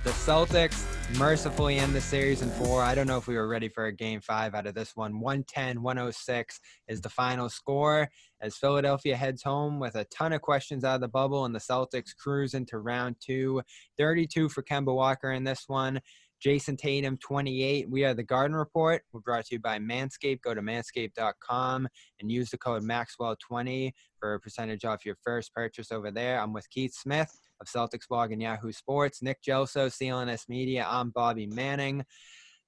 The Celtics mercifully end the series in 4. I don't know if we were ready for a game 5 out of this one. 110-106 is the final score as Philadelphia heads home with a ton of questions out of the bubble, and the Celtics cruise into round 2. 32 for Kemba Walker in this one. Jason Tatum, 28. We are the Garden Report. We're brought to you by Manscaped. Go to manscaped.com and use the code Maxwell20 for a percentage off your first purchase over there. I'm with Keith Smith of CelticsBlog and Yahoo Sports, Nick Gelso, CLNS Media. I'm Bobby Manning.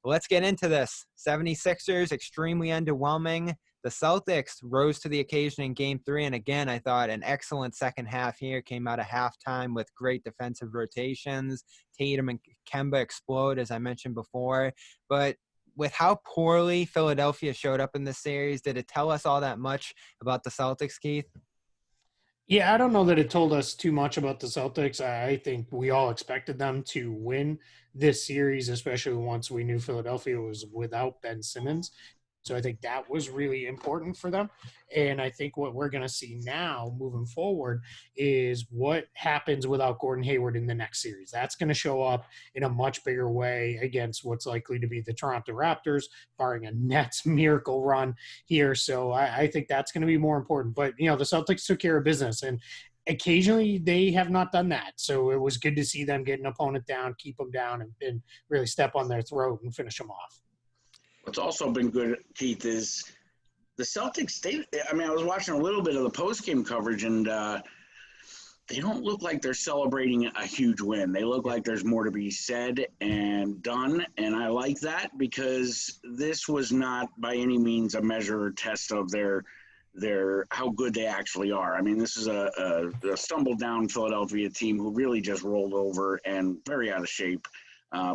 Let's get into this. 76ers, extremely underwhelming. The Celtics rose to the occasion in Game 3, and again, I thought an excellent second half here. Came out of halftime with great defensive rotations. Tatum and Kemba explode, as I mentioned before. But with how poorly Philadelphia showed up in this series, did it tell us all that much about the Celtics, Keith? Yeah, I don't know that it told us too much about the Celtics. I think we all expected them to win this series, especially once we knew Philadelphia was without Ben Simmons. So I think that was really important for them. And I think what we're going to see now moving forward is what happens without Gordon Hayward in the next series. That's going to show up in a much bigger way against what's likely to be the Toronto Raptors, barring a Nets miracle run here. So I think that's going to be more important. But, the Celtics took care of business, and occasionally they have not done that. So it was good to see them get an opponent down, keep them down, and really step on their throat and finish them off. What's also been good, Keith, is the Celtics. I was watching a little bit of the post-game coverage, and they don't look like they're celebrating a huge win. They look like there's more to be said and done, and I like that because this was not by any means a measure or test of their how good they actually are. I mean, this is a stumbled-down Philadelphia team who really just rolled over and very out of shape.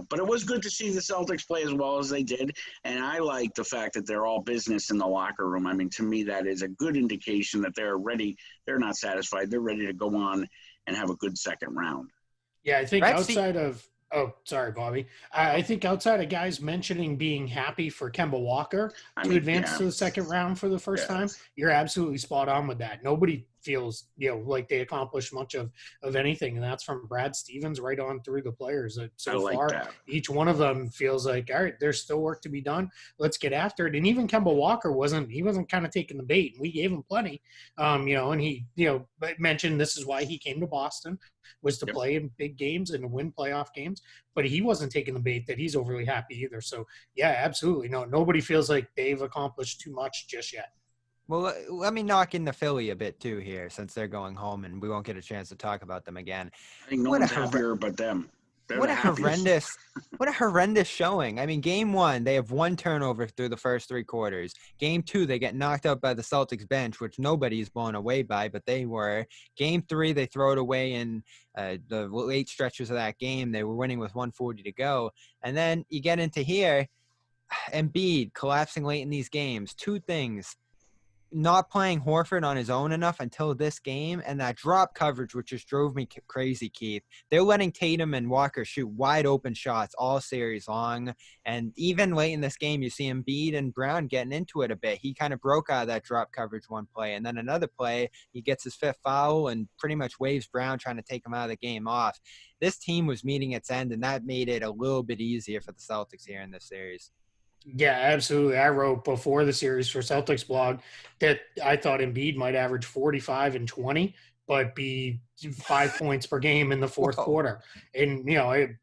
But it was good to see the Celtics play as well as they did, and I like the fact that they're all business in the locker room. I mean, to me, that is a good indication that they're ready. They're not satisfied. They're ready to go on and have a good second round. Yeah, I think outside of – oh, sorry, Bobby. I think outside of guys mentioning being happy for Kemba Walker to advance to the second round for the first time, you're absolutely spot on with that. Nobody feels like they accomplished much of anything, and that's from Brad Stevens right on through the players. So far, each one of them feels like, all right, there's still work to be done. Let's get after it. And even Kemba Walker wasn't kind of taking the bait, and we gave him plenty. And he mentioned this is why he came to Boston, was to play in big games and to win playoff games, but he wasn't taking the bait that he's overly happy either. So yeah, absolutely. No, nobody feels like they've accomplished too much just yet. Well, let me knock into Philly a bit too here, since they're going home and we won't get a chance to talk about them again. I think no one's happier but them. What a horrendous showing. I mean, Game 1, they have one turnover through the first 3 quarters. Game 2, they get knocked out by the Celtics bench, which nobody's blown away by, but they were. Game 3, they throw it away in the late stretches of that game. They were winning with 1:40 to go. And then you get into here, Embiid collapsing late in these games. 2 things. Not playing Horford on his own enough until this game, and that drop coverage, which just drove me crazy, Keith. They're letting Tatum and Walker shoot wide open shots all series long, and even late in this game, you see Embiid and Brown getting into it a bit. He kind of broke out of that drop coverage one play, and then another play, he gets his 5th foul and pretty much waves Brown trying to take him out of the game off. This team was meeting its end, and that made it a little bit easier for the Celtics here in this series. Yeah, absolutely. I wrote before the series for CelticsBlog that I thought Embiid might average 45 and 20, but be 5 points per game in the fourth quarter. And,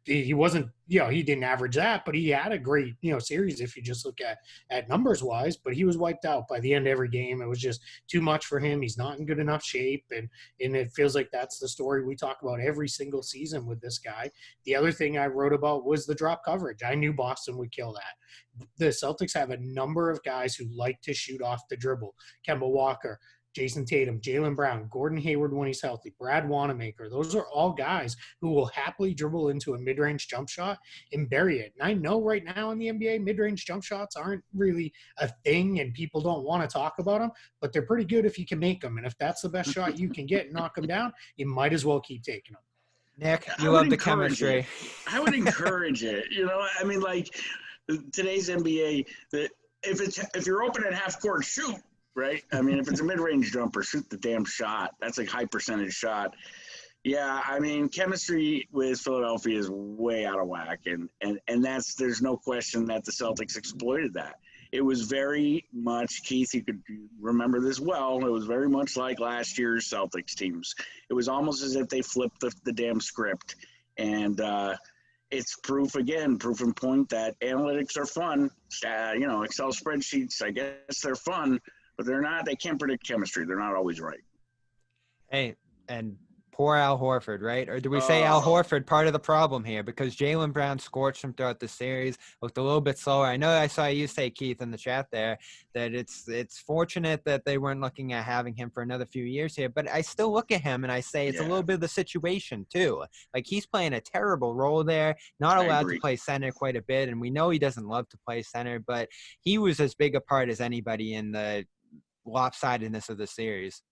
he wasn't, he didn't average that, but he had a great, series if you just look at numbers wise, but he was wiped out by the end of every game. It was just too much for him. He's not in good enough shape. And it feels like that's the story we talk about every single season with this guy. The other thing I wrote about was the drop coverage. I knew Boston would kill that. The Celtics have a number of guys who like to shoot off the dribble. Kemba Walker, Jason Tatum, Jaylen Brown, Gordon Hayward when he's healthy, Brad Wanamaker. Those are all guys who will happily dribble into a mid-range jump shot and bury it. And I know right now in the NBA, mid-range jump shots aren't really a thing and people don't want to talk about them, but they're pretty good if you can make them. And if that's the best shot you can get and knock them down, you might as well keep taking them. Nick, you love the chemistry. I would encourage it. Today's NBA, that if you're open at half court, shoot. Right? I mean, if it's a mid-range jumper, shoot the damn shot. That's a high percentage shot. Yeah, I mean, chemistry with Philadelphia is way out of whack, and there's no question that the Celtics exploited that. It was very much, Keith, you could remember this well, it was very much like last year's Celtics teams. It was almost as if they flipped the damn script, and it's proof in point that analytics are fun. Excel spreadsheets, I guess they're fun, but they can't predict chemistry. They're not always right. Hey, and poor Al Horford, right? Or do we say Al Horford part of the problem here? Because Jaylen Brown scorched him throughout the series, looked a little bit slower. I know I saw you say, Keith, in the chat there, that it's fortunate that they weren't looking at having him for another few years here. But I still look at him and I say it's a little bit of the situation too. Like, he's playing a terrible role there, not allowed to play center quite a bit. And we know he doesn't love to play center, but he was as big a part as anybody in the lopsidedness of the series.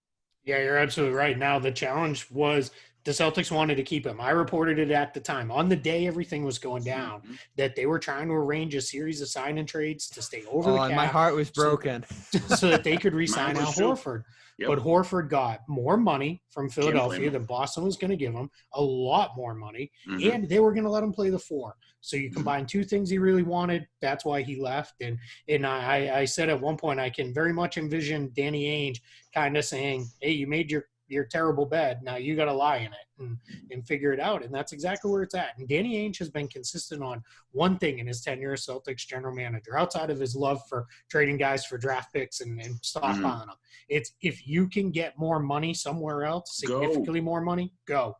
Yeah, you're absolutely right. Now, the challenge was the Celtics wanted to keep him. I reported it at the time. On the day everything was going down, that they were trying to arrange a series of sign and trades to stay over the cap. My heart was broken. So that they could re-sign Al Horford. Yep. But Horford got more money from Philadelphia than Boston was going to give him, a lot more money, and they were going to let him play the 4. So you combine two things he really wanted. That's why he left. And I said at one point, I can very much envision Danny Ainge kind of saying, hey, you made your terrible bed. Now you got to lie in it and figure it out. And that's exactly where it's at. And Danny Ainge has been consistent on one thing in his tenure as Celtics general manager, outside of his love for trading guys for draft picks and stockpiling them. It's, if you can get more money somewhere else, significantly more money, go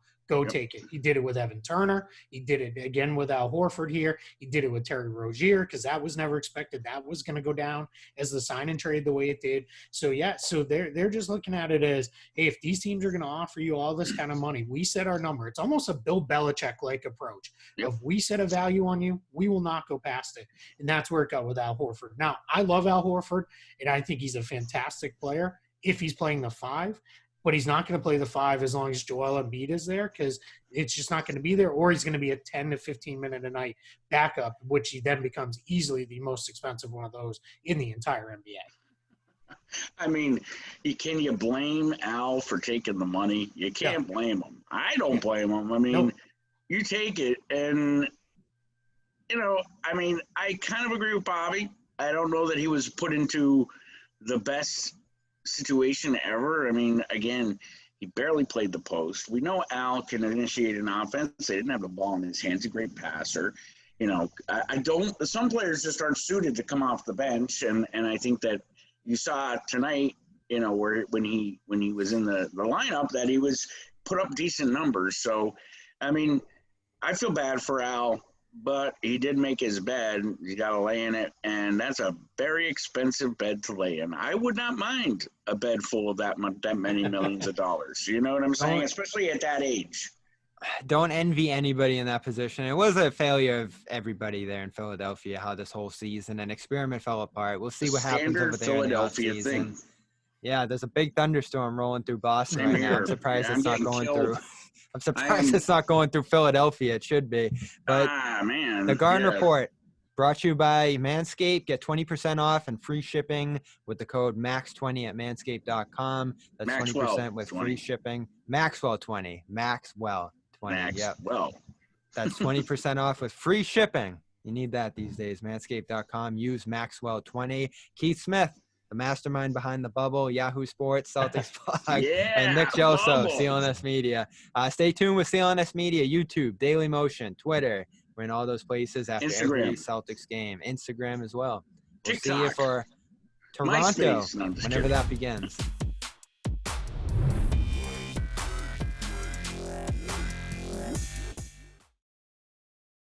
take it. He did it with Evan Turner. He did it again with Al Horford here. He did it with Terry Rozier, because that was never expected. That was going to go down as the sign and trade the way it did. So they're just looking at it as, hey, if these teams are going to offer you all this kind of money, we set our number. It's almost a Bill Belichick-like approach. If we set a value on you, we will not go past it. And that's where it got with Al Horford. Now, I love Al Horford, and I think he's a fantastic player if he's playing the 5. But he's not going to play the 5 as long as Joel Embiid is there, because it's just not going to be there, or he's going to be a 10 to 15-minute a night backup, which he then becomes easily the most expensive one of those in the entire NBA. I mean, can you blame Al for taking the money? You can't blame him. I don't blame him. I mean, you take it, and, I kind of agree with Bobby. I don't know that he was put into the best situation ever. I mean, again, he barely played the post. We know Al can initiate an offense. They didn't have the ball in his hands. He's a great passer. Some players just aren't suited to come off the bench, and I think that you saw tonight, where when he was in the lineup, that he was put up decent numbers. So, I mean, I feel bad for Al, but he did make his bed. You got to lay in it, and that's a very expensive bed to lay in. I would not mind a bed full of that many millions of dollars. You know what I'm saying? Especially at that age. Don't envy anybody in that position. It was a failure of everybody there in Philadelphia, how this whole season and experiment fell apart. We'll see what happens over there in the offseason. Yeah, there's a big thunderstorm rolling through Boston right now. I'm surprised it's not going through. I'm surprised it's not going through Philadelphia. It should be. But the Garden Report brought to you by Manscaped. Get 20% off and free shipping with the code MAX20 at manscaped.com. That's Maxwell 20% with 20. Free shipping. Maxwell20. Maxwell20. Maxwell. Yep. That's 20% off with free shipping. You need that these days. Manscaped.com. Use Maxwell20. Keith Smith, the mastermind behind the bubble, Yahoo Sports, CelticsBlog, and Nick Gelso, CLNS Media. Stay tuned with CLNS Media, YouTube, Daily Motion, Twitter. We're in all those places after every Celtics game. Instagram as well. We'll see you for Toronto whenever that begins.